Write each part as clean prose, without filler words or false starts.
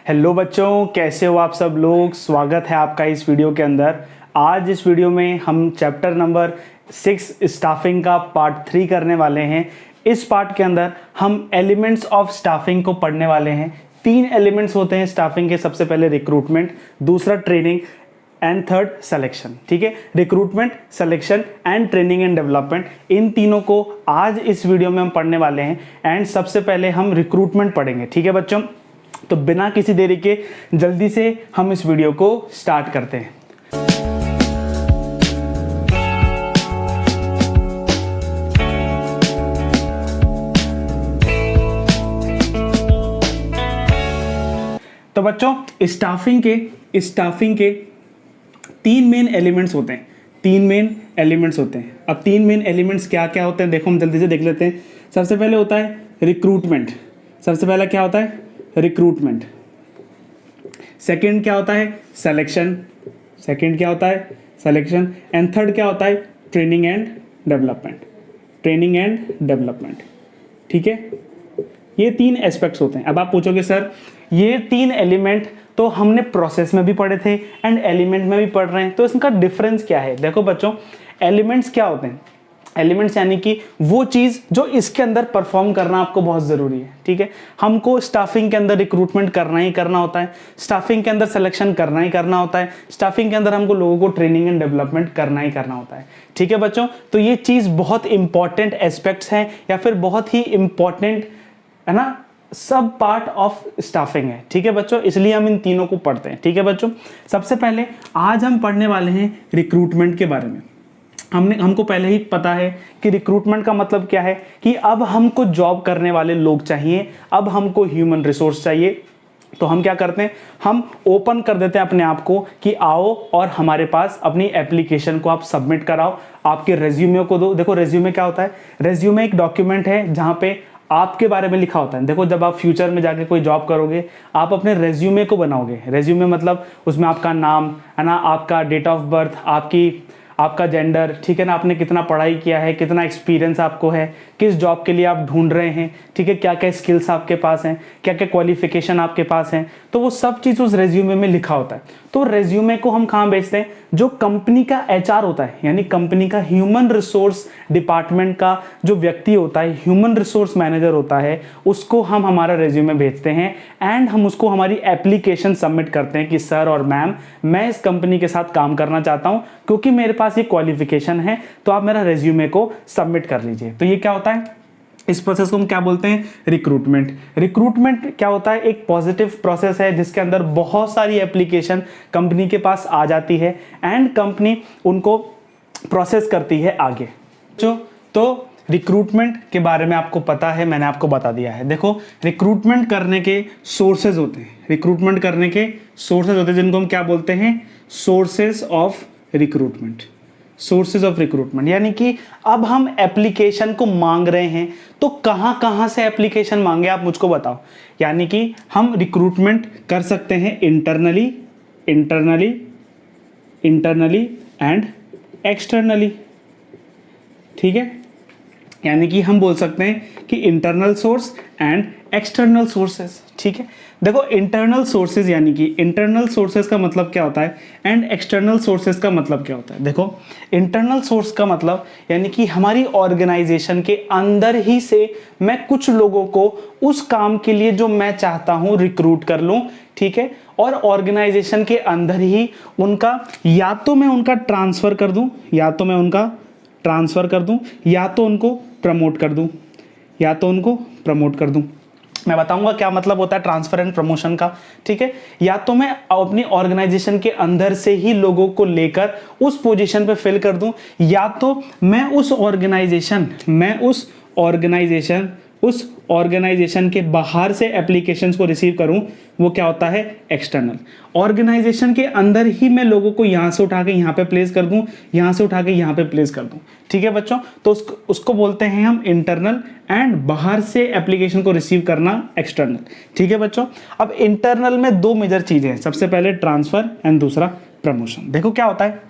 Hello बच्चों, कैसे हो आप सब लोग। स्वागत है आपका इस वीडियो के अंदर। आज इस वीडियो में हम चैप्टर नंबर 6 स्टाफिंग का पार्ट 3 करने वाले हैं। इस पार्ट के अंदर हम एलिमेंट्स ऑफ स्टाफिंग को पढ़ने वाले हैं। 3 एलिमेंट्स होते हैं स्टाफिंग के। सबसे पहले रिक्रूटमेंट, दूसरा ट्रेनिंग एंड थर्ड सिलेक्शन। ठीक है, recruitment, selection and training and development, इन तीनों को आज इस वीडियो में हम पढ़ने वाले हैं। एंड सबसे पहले हम रिक्रूटमेंट पढ़ेंगे। ठीक है बच्चों, तो बिना किसी देरी के जल्दी से हम इस वीडियो को स्टार्ट करते हैं। तो बच्चों, स्टाफिंग के 3 मेन एलिमेंट्स होते हैं। 3 मेन एलिमेंट्स होते हैं। अब 3 मेन एलिमेंट्स क्या क्या होते हैं देखो, हम जल्दी से देख लेते हैं। सबसे पहले होता है रिक्रूटमेंट। सबसे पहला क्या होता है? रिक्रूटमेंट। सेकंड क्या होता है? सिलेक्शन। सेकंड क्या होता है? सिलेक्शन। एंड थर्ड क्या होता है? Training and development. Training and development. ठीक है, ये 3 एस्पेक्ट्स होते हैं। अब आप पूछोगे सर ये 3 एलिमेंट तो हमने प्रोसेस में भी पढ़े थे एंड एलिमेंट में भी पढ़ रहे हैं, तो इसका डिफरेंस क्या है? देखो बच्चों, एलिमेंट्स क्या होते हैं? एलिमेंट्स यानी कि वो चीज़ जो इसके अंदर परफॉर्म करना आपको बहुत ज़रूरी है। ठीक है, हमको स्टाफिंग के अंदर रिक्रूटमेंट करना ही करना होता है, स्टाफिंग के अंदर सिलेक्शन करना ही करना होता है, स्टाफिंग के अंदर हमको लोगों को ट्रेनिंग एंड डेवलपमेंट करना ही करना होता है। ठीक है बच्चों, तो ये चीज़ बहुत इंपॉर्टेंट एस्पेक्ट्स हैं या फिर बहुत ही इंपॉर्टेंट है ना, सब पार्ट ऑफ स्टाफिंग है। ठीक है बच्चों, इसलिए हम इन तीनों को पढ़ते हैं। ठीक है बच्चों, सबसे पहले आज हम पढ़ने वाले हैं रिक्रूटमेंट के बारे में। हमको पहले ही पता है कि रिक्रूटमेंट का मतलब क्या है, कि अब हमको जॉब करने वाले लोग चाहिए, अब हमको ह्यूमन रिसोर्स चाहिए। तो हम क्या करते हैं, हम ओपन कर देते हैं अपने आप को कि आओ और हमारे पास अपनी एप्लीकेशन को आप सबमिट कराओ, आपके रेज्यूमे को दो। देखो रेज्यूमे क्या होता है? रेज्यूमे एक डॉक्यूमेंट है जहाँ पे आपके बारे में लिखा होता है। देखो जब आप फ्यूचर में जाके कोई जॉब करोगे, आप अपने रेज्यूमे को बनाओगे। रेज्यूमे मतलब उसमें आपका नाम है ना, आपका डेट ऑफ बर्थ, आपका जेंडर, ठीक है ना, आपने कितना पढ़ाई किया है, कितना एक्सपीरियंस आपको है, किस जॉब के लिए आप ढूंढ रहे हैं, ठीक है, क्या क्या स्किल्स आपके पास हैं, क्या क्या क्वालिफिकेशन आपके पास हैं, तो वो सब चीज़ उस रेज्यूमे में लिखा होता है। तो रेज्यूमे को हम कहाँ भेजते हैं? जो कंपनी का एचआर होता है, यानी कंपनी का ह्यूमन रिसोर्स डिपार्टमेंट का जो व्यक्ति होता है, ह्यूमन रिसोर्स मैनेजर होता है, उसको हम हमारा रेज्यूमे भेजते हैं एंड हम उसको हमारी एप्लीकेशन सबमिट करते हैं कि सर और मैम, मैं इस कंपनी के साथ काम करना चाहता हूँ, क्योंकि मेरे पास ये क्वालिफिकेशन है, तो आप मेरा रेज्यूमे को सबमिट कर लीजिए। तो ये क्या होता है? इस प्रोसेस को हम क्या बोलते हैं? रिक्रूटमेंट। रिक्रूटमेंट क्या होता है? एक पॉजिटिव प्रोसेस है जिसके अंदर बहुत सारी एप्लीकेशन कंपनी के पास आ जाती है एंड कंपनी उनको प्रोसेस करती है आगे। तो रिक्रूटमेंट के बारे में आपको पता है, मैंने आपको बता दिया है। देखो रिक्रूटमेंट करने के सोर्सेज होते हैं, रिक्रूटमेंट करने के सोर्सेज होते हैं जिनको हम क्या बोलते हैं? Sources of recruitment. Sources of recruitment यानी कि अब हम एप्लीकेशन को मांग रहे हैं, तो कहाँ कहाँ से एप्लीकेशन मांगे आप मुझको बताओ। यानी कि हम रिक्रूटमेंट कर सकते हैं इंटरनली एंड एक्सटर्नली। ठीक है, यानी कि हम बोल सकते हैं कि internal source and external sources. ठीक है, देखो इंटरनल सोर्सेज यानी कि इंटरनल सोर्सेज का मतलब क्या होता है एंड एक्सटर्नल सोर्सेज का मतलब क्या होता है। देखो इंटरनल सोर्स का मतलब यानी कि हमारी ऑर्गेनाइजेशन के अंदर ही से मैं कुछ लोगों को उस काम के लिए जो मैं चाहता हूं रिक्रूट कर लूं। ठीक है, और ऑर्गेनाइजेशन के अंदर ही उनका या तो मैं उनका ट्रांसफर कर दूं, या तो उनको प्रमोट कर दूं। मैं बताऊंगा क्या मतलब होता है ट्रांसफर एंड प्रमोशन का। ठीक है, या तो मैं अपनी ऑर्गेनाइजेशन के अंदर से ही लोगों को लेकर उस पोजीशन पे फिल कर दूं, या तो मैं उस ऑर्गेनाइजेशन के बाहर से एप्लीकेशंस को रिसीव करूं। वो क्या होता है? एक्सटर्नल। ऑर्गेनाइजेशन के अंदर ही मैं लोगों को यहां से उठा के यहां पे प्लेस कर दूं, यहां से उठा के यहां पे प्लेस कर दूं। ठीक है बच्चों, तो उसको बोलते हैं हम इंटरनल, एंड बाहर से एप्लीकेशन को रिसीव करना एक्सटर्नल। ठीक है बच्चों, अब इंटरनल में 2 मेजर चीजें हैं। सबसे पहले ट्रांसफर एंड दूसरा प्रमोशन। देखो क्या होता है,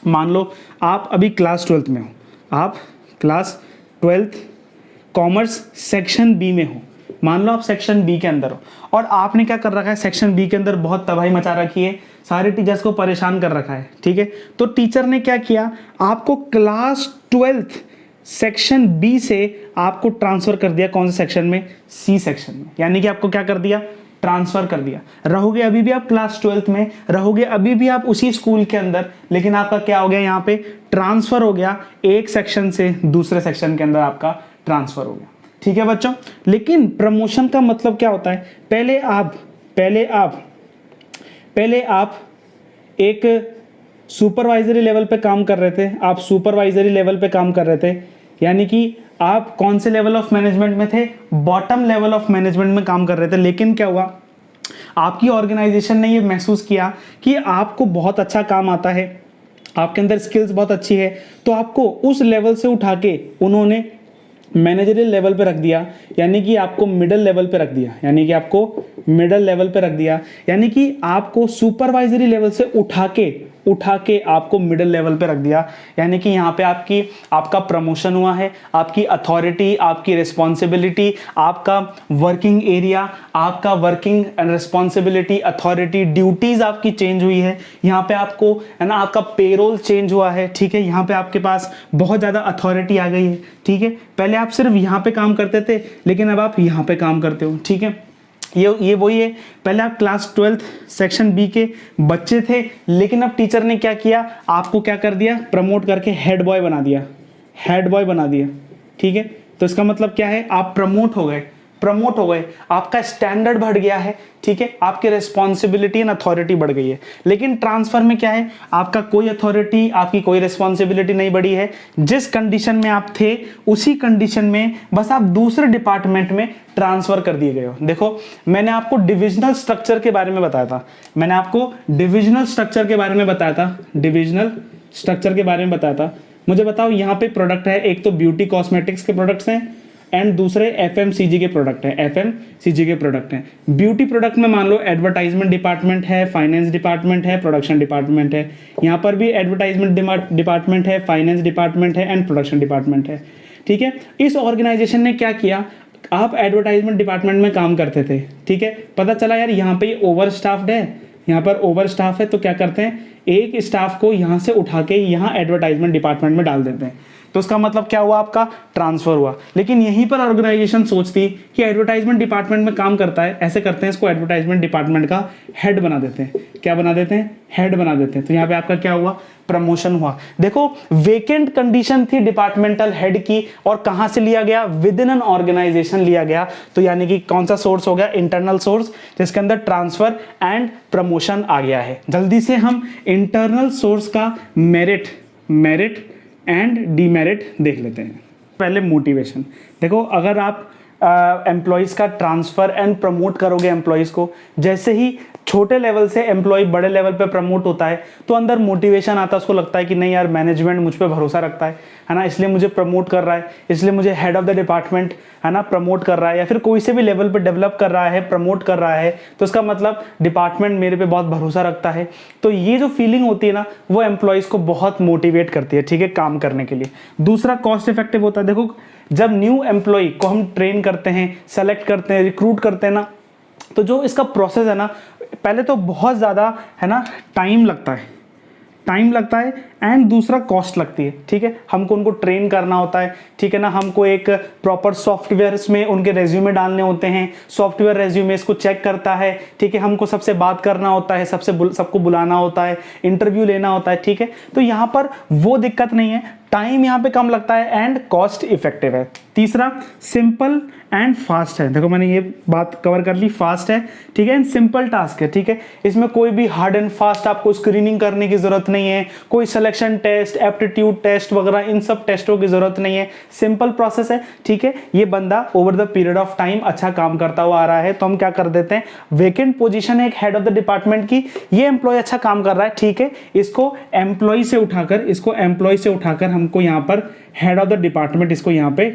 मान लो आप अभी क्लास 12th में हो, आप class 12th commerce section B में हो। मान लो आप सेक्शन बी के अंदर हो और आपने क्या कर रखा है, सेक्शन बी के अंदर बहुत तबाही मचा रखी है, सारे टीचर्स को परेशान कर रखा है, ठीक है। तो टीचर ने क्या किया, आपको क्लास 12th सेक्शन बी से आपको ट्रांसफर कर दिया कौन से सेक्शन में, सी सेक्शन में। यानी कि आपको क्या कर दिया, ट्रांसफर कर दिया। रहोगे अभी भी आप क्लास 12th में, रहोगे अभी भी आप उसी स्कूल के अंदर, लेकिन आपका क्या हो गया, यहाँ पे ट्रांसफर हो गया, एक सेक्शन से दूसरे सेक्शन के अंदर आपका ट्रांसफर हो गया, ठीक है बच्चों। लेकिन प्रमोशन का मतलब क्या होता है, पहले आप एक सुपरवाइजरी लेवल पे काम कर रहे थे, आप सुपरवाइजरी लेवल पे काम कर रहे थे, यानी कि आप कौन से लेवल ऑफ मैनेजमेंट में थे, बॉटम लेवल ऑफ मैनेजमेंट में काम कर रहे थे। लेकिन क्या हुआ, आपकी ऑर्गेनाइजेशन ने ये महसूस किया कि आपको बहुत अच्छा काम आता है, आपके अंदर स्किल्स बहुत अच्छी है, तो आपको उस लेवल से उठा के उन्होंने मैनेजरियल लेवल पे रख दिया, यानी कि आपको मिडिल लेवल पे रख दिया, यानी कि आपको सुपरवाइजरी लेवल से उठा के आपको मिडिल लेवल पे रख दिया। यानी कि यहाँ पे आपका प्रमोशन हुआ है, आपकी अथॉरिटी, आपकी रिस्पॉन्सिबिलिटी, आपका वर्किंग एरिया, आपका working and responsibility, authority, duties आपकी चेंज हुई है। यहाँ पे आपको है ना, आपका पेरोल चेंज हुआ है, ठीक है। यहाँ पे आपके पास बहुत ज़्यादा अथॉरिटी आ गई है, ठीक है। पहले आप सिर्फ यहाँ पे काम करते थे, लेकिन अब आप यहाँ पे काम करते हो, ठीक है। ये वही है, पहले आप क्लास 12th सेक्शन बी के बच्चे थे, लेकिन अब टीचर ने क्या किया, आपको क्या कर दिया, प्रमोट करके हेड बॉय बना दिया, ठीक है। तो इसका मतलब क्या है, आप प्रमोट हो गए, आपका स्टैंडर्ड बढ़ गया है, ठीक है, आपकी रिस्पॉन्सिबिलिटी एंड अथॉरिटी बढ़ गई है। लेकिन ट्रांसफर में क्या है, आपका कोई अथॉरिटी, आपकी कोई रिस्पॉन्सिबिलिटी नहीं बढ़ी है, जिस कंडीशन में आप थे उसी कंडीशन में बस आप दूसरे डिपार्टमेंट में ट्रांसफर कर दिए गए हो। देखो, मैंने आपको डिविजनल स्ट्रक्चर के बारे में बताया था, मुझे बताओ यहाँ पे प्रोडक्ट है, एक तो ब्यूटी कॉस्मेटिक्स के प्रोडक्ट्स हैं एंड दूसरे एफएमसीजी के प्रोडक्ट हैं। ब्यूटी प्रोडक्ट में मान लो एडवर्टाइजमेंट डिपार्टमेंट है, फाइनेंस डिपार्टमेंट है, प्रोडक्शन डिपार्टमेंट है। यहाँ पर भी एडवर्टाइजमेंट डिपार्टमेंट है, फाइनेंस डिपार्टमेंट है एंड प्रोडक्शन डिपार्टमेंट है, ठीक है। इस ऑर्गेनाइजेशन ने क्या किया, आप एडवर्टाइजमेंट डिपार्टमेंट में काम करते थे, ठीक है। पता चला यार यहाँ पे ओवर स्टाफ्ड है, यहाँ पर ओवर स्टाफ है, तो क्या करते हैं, एक स्टाफ को यहाँ से उठा के यहाँ एडवर्टाइजमेंट डिपार्टमेंट में डाल देते हैं। तो उसका मतलब क्या हुआ, आपका ट्रांसफर हुआ। लेकिन यहीं पर ऑर्गेनाइजेशन सोचती कि एडवर्टाइजमेंट डिपार्टमेंट में काम करता है, ऐसे करते हैं इसको एडवर्टाइजमेंट डिपार्टमेंट का हेड बना देते हैं। क्या बना देते हैं, हेड बना देते हैं। तो यहाँ पे आपका क्या हुआ, प्रमोशन हुआ। देखो, वेकेंट कंडीशन थी डिपार्टमेंटल हेड की, और कहां से लिया गया, विद इन एन ऑर्गेनाइजेशन लिया गया। तो यानी कि कौन सा सोर्स हो गया, इंटरनल सोर्स, जिसके अंदर ट्रांसफर एंड प्रमोशन आ गया है। जल्दी से हम इंटरनल सोर्स का मेरिट एंड डीमेरिट देख लेते हैं। पहले मोटिवेशन देखो, अगर आप एम्प्लॉयज़ का ट्रांसफ़र एंड प्रमोट करोगे एम्प्लॉयज़ को, जैसे ही छोटे लेवल से एम्प्लॉय बड़े लेवल पे प्रमोट होता है तो अंदर मोटिवेशन आता है, उसको लगता है कि नहीं यार, मैनेजमेंट मुझ पे भरोसा रखता है ना, इसलिए मुझे प्रमोट कर रहा है, इसलिए मुझे हेड ऑफ द डिपार्टमेंट है ना प्रमोट कर रहा है, या फिर कोई से भी लेवल पे डेवलप कर रहा है, प्रमोट कर रहा है, तो इसका मतलब डिपार्टमेंट मेरे पे बहुत भरोसा रखता है। तो ये जो फीलिंग होती है ना, वो एम्प्लॉयज़ को बहुत मोटिवेट करती है, ठीक है, काम करने के लिए। दूसरा कॉस्ट इफेक्टिव होता है। देखो, जब न्यू एम्प्लॉय को हम ट्रेन करते हैं, सेलेक्ट करते हैं, रिक्रूट करते हैं ना, तो जो इसका प्रोसेस है ना, पहले तो बहुत ज़्यादा है ना टाइम लगता है एंड दूसरा कॉस्ट लगती है, ठीक है। हमको उनको ट्रेन करना होता है, ठीक है ना, हमको एक प्रॉपर सॉफ्टवेयर में उनके रेज्यूमे डालने होते हैं, सॉफ्टवेयर रेज्यूमे इसको चेक करता है, ठीक है, हमको सबसे बात करना होता है, सबको बुलाना होता है, इंटरव्यू लेना होता है, ठीक है। तो यहाँ पर वो दिक्कत नहीं है, टाइम यहाँ पे कम लगता है एंड कॉस्ट इफेक्टिव है। तीसरा, सिंपल एंड फास्ट है। देखो, मैंने ये बात कवर कर ली, फास्ट है, ठीक है, एंड सिंपल टास्क है, ठीक है। इसमें कोई भी हार्ड एंड फास्ट आपको स्क्रीनिंग करने की जरूरत नहीं है, कोई सिलेक्शन टेस्ट, एप्टीट्यूड टेस्ट वगैरह इन सब टेस्टों की जरूरत नहीं है, सिंपल प्रोसेस है, ठीक है। ये बंदा over the period of time अच्छा काम करता हुआ आ रहा है, तो हम क्या कर देते हैं, वेकेंट पोजीशन है एक हेड ऑफ द डिपार्टमेंट की, ये एम्प्लॉय अच्छा काम कर रहा है, ठीक है, इसको एम्प्लॉय से उठाकर हमको यहाँ पर हेड ऑफ द डिपार्टमेंट इसको यहाँ पे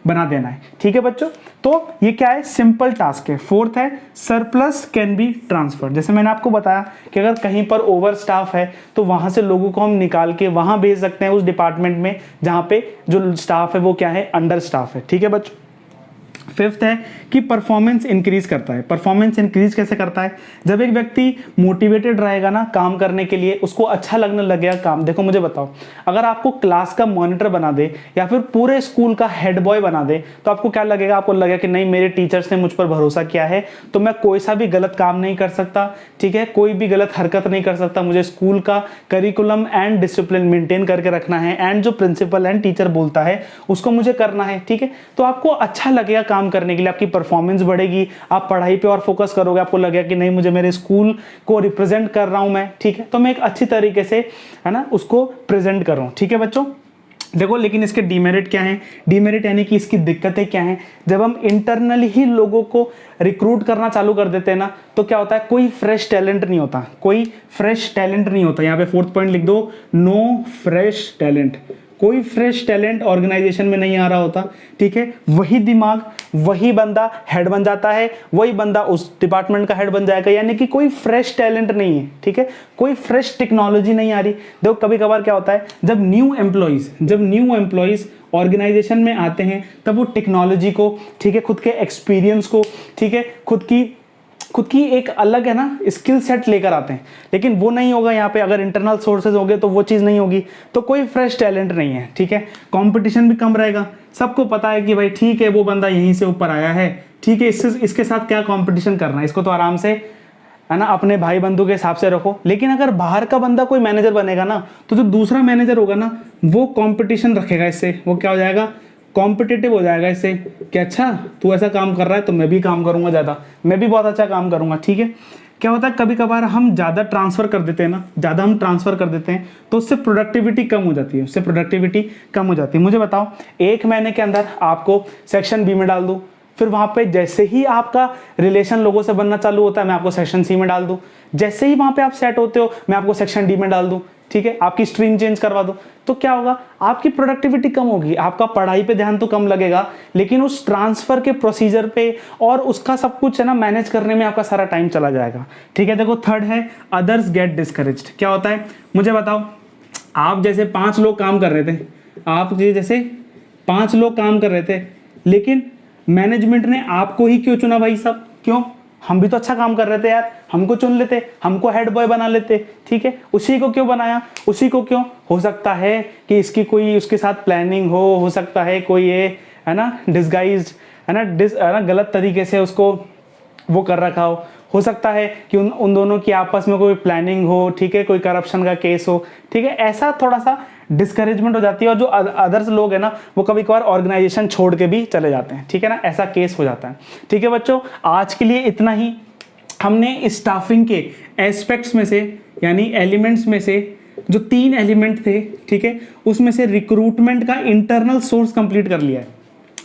बना देना है, ठीक है बच्चों। तो ये क्या है, सिंपल टास्क है। फोर्थ है, सरप्लस कैन बी ट्रांसफर। जैसे मैंने आपको बताया कि अगर कहीं पर ओवर स्टाफ है तो वहां से लोगों को हम निकाल के वहां भेज सकते हैं उस डिपार्टमेंट में जहां पे जो स्टाफ है वो क्या है, अंडर स्टाफ है, ठीक है बच्चों। फिफ्थ है कि परफॉर्मेंस इंक्रीज करता है। परफॉर्मेंस इंक्रीज कैसे करता है? जब एक व्यक्ति मोटिवेटेड रहेगा ना काम करने के लिए, उसको अच्छा लगने लगेगा काम। देखो मुझे बताओ, अगर आपको क्लास का मॉनिटर बना दे या फिर पूरे स्कूल का हेड बॉय बना दे तो आपको क्या लगेगा? आपको लगेगा कि नहीं, मेरे टीचर्स ने मुझ पर भरोसा किया है तो मैं कोई सा भी गलत काम नहीं कर सकता, ठीक है, कोई भी गलत हरकत नहीं कर सकता, मुझे स्कूल का करिकुलम एंड डिसिप्लिन मेंटेन करके रखना है एंड जो प्रिंसिपल एंड टीचर बोलता है उसको मुझे करना है, ठीक है। तो आपको अच्छा लगेगा काम करने के लिए, आपकी परफॉर्मेंस बढ़ेगी, आप पढ़ाई पे और फोकस करोगे, आपको लगेगा कि नहीं, मुझे मेरे स्कूल को रिप्रेजेंट कर रहा हूं मैं, ठीक है, तो मैं एक अच्छी तरीके से, है ना, उसको प्रेजेंट कर रहा हूं, ठीक है बच्चों। देखो लेकिन इसके डीमेरिट क्या हैं? डीमेरिट यानी कि इसकी दिक्कतें क्या हैं? जब हम इंटरनली ही लोगों को रिक्रूट करना चालू कर देते हैं ना, तो क्या होता है, कोई फ्रेश टैलेंट नहीं होता, कोई फ्रेश टैलेंट नहीं होता। यहाँ पे फोर्थ पॉइंट लिख दो, नो फ्रेश टैलेंट। कोई फ्रेश टैलेंट ऑर्गेनाइजेशन में नहीं आ रहा होता, ठीक है। वही दिमाग, वही बंदा हेड बन जाता है, वही बंदा उस डिपार्टमेंट का हेड बन जाएगा, यानी कि कोई फ्रेश टैलेंट नहीं है, ठीक है, कोई फ्रेश टेक्नोलॉजी नहीं आ रही। देखो कभी कभार क्या होता है, जब न्यू एम्प्लॉइज ऑर्गेनाइजेशन में आते हैं तब वो टेक्नोलॉजी को, ठीक है, खुद के एक्सपीरियंस को, ठीक है, खुद की एक अलग, है ना, स्किल सेट लेकर आते हैं। लेकिन वो नहीं होगा यहाँ पे, अगर इंटरनल सोर्सेज होंगे तो वो चीज़ नहीं होगी, तो कोई फ्रेश टैलेंट नहीं है, ठीक है। कंपटीशन भी कम रहेगा, सबको पता है कि भाई ठीक है वो बंदा यहीं से ऊपर आया है, ठीक है, इसके साथ क्या कंपटीशन करना है, इसको तो आराम से, है ना, अपने भाई बंधु के हिसाब से रखो। लेकिन अगर बाहर का बंदा कोई मैनेजर बनेगा ना, तो जो दूसरा मैनेजर होगा ना, वो कंपटीशन रखेगा इससे, वो क्या हो जाएगा, कॉम्पिटिटिव हो जाएगा इससे कि अच्छा तू ऐसा काम कर रहा है तो मैं भी काम करूंगा ज़्यादा, मैं भी बहुत अच्छा काम करूंगा, ठीक है। क्या होता है, कभी कभार हम ज़्यादा ट्रांसफ़र कर देते हैं ना, ज़्यादा हम ट्रांसफ़र कर देते हैं तो उससे प्रोडक्टिविटी कम हो जाती है, मुझे बताओ, एक महीने के अंदर आपको सेक्शन बी में डाल दूँ, फिर वहाँ पे जैसे ही आपका रिलेशन लोगों से बनना चालू होता है मैं आपको सेक्शन सी में डाल दूँ, जैसे ही वहाँ पे आप सेट होते हो मैं आपको सेक्शन डी में डाल दूँ, ठीक है, आपकी स्ट्रीम चेंज करवा दो, तो क्या होगा, आपकी प्रोडक्टिविटी कम होगी, आपका पढ़ाई पे ध्यान तो कम लगेगा, लेकिन उस ट्रांसफर के प्रोसीजर पे और उसका सब कुछ, है ना, मैनेज करने में आपका सारा टाइम चला जाएगा, ठीक है। देखो थर्ड है अदर्स गेट डिस्करेज्ड। क्या होता है मुझे बताओ, आप जैसे 5 लोग काम कर रहे थे, लेकिन मैनेजमेंट ने आपको ही क्यों चुना भाई साहब? क्यों? हम भी तो अच्छा काम कर रहे थे यार, हमको चुन लेते, हमको हेड बॉय बना लेते, ठीक है। उसी को क्यों बनाया? उसी को क्यों? हो सकता है कि इसकी कोई उसके साथ प्लानिंग हो सकता है कोई ये, है ना, डिसगाइज्ड, है ना, गलत तरीके से उसको वो कर रखा हो सकता है कि उन दोनों की आपस में कोई प्लानिंग हो, ठीक है, कोई करप्शन का केस हो, ठीक है, ऐसा थोड़ा सा डिस्करेजमेंट हो जाती है। और जो अदर्स लोग हैं ना, वो कभी कभार ऑर्गेनाइजेशन छोड़ के भी चले जाते हैं, ठीक है ना, ऐसा केस हो जाता है, ठीक है बच्चों। आज के लिए इतना ही। हमने स्टाफिंग के एस्पेक्ट्स में से, यानी एलिमेंट्स में से, जो 3 एलिमेंट थे, ठीक है, उसमें से रिक्रूटमेंट का इंटरनल सोर्स कंप्लीट कर लिया है।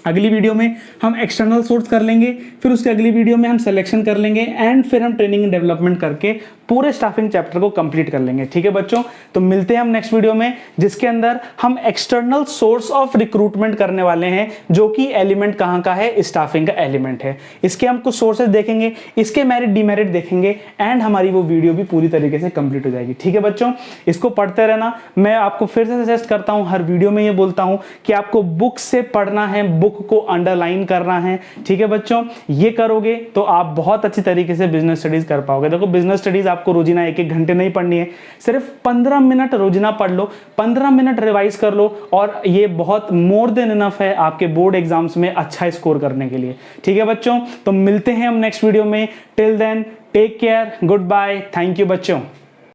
अगली वीडियो में हम एक्सटर्नल सोर्स कर लेंगे, फिर उसके अगली वीडियो में हम सिलेक्शन कर लेंगे एंड फिर हम ट्रेनिंग एंड डेवलपमेंट करके पूरे स्टाफिंग चैप्टर को कंप्लीट कर लेंगे, ठीक है बच्चों। तो मिलते हैं हम नेक्स्ट वीडियो में, जिसके अंदर हम एक्सटर्नल सोर्स ऑफ रिक्रूटमेंट करने वाले हैं, जो कि एलिमेंट कहाँ का है, स्टाफिंग का एलिमेंट है। इसके हम कुछ सोर्सेज देखेंगे, इसके मेरिट डिमेरिट देखेंगे एंड हमारी वो वीडियो भी पूरी तरीके से कंप्लीट हो जाएगी, ठीक है बच्चों। इसको पढ़ते रहना। मैं आपको फिर से सजेस्ट करता हूँ, हर वीडियो में ये बोलता हूँ कि आपको बुक से पढ़ना है, बुक को अंडरलाइन करना है, ठीक है बच्चों। ये करोगे तो आप बहुत अच्छी तरीके से बिजनेस स्टडीज कर पाओगे। देखो बिजनेस स्टडीज आपको रोजीना 1-1 घंटे नहीं पढ़नी है, सिर्फ 15 मिनट रोजीना पढ़ लो, 15 मिनट रिवाइज कर लो और ये बहुत मोर देन इनफ है आपके बोर्ड एग्जाम्स में अच्छा स्कोर करने के लिए, ठीक है बच्चों। तो मिलते हैं हम नेक्स्ट वीडियो में। Till then take care, good bye, thank you बच्चों।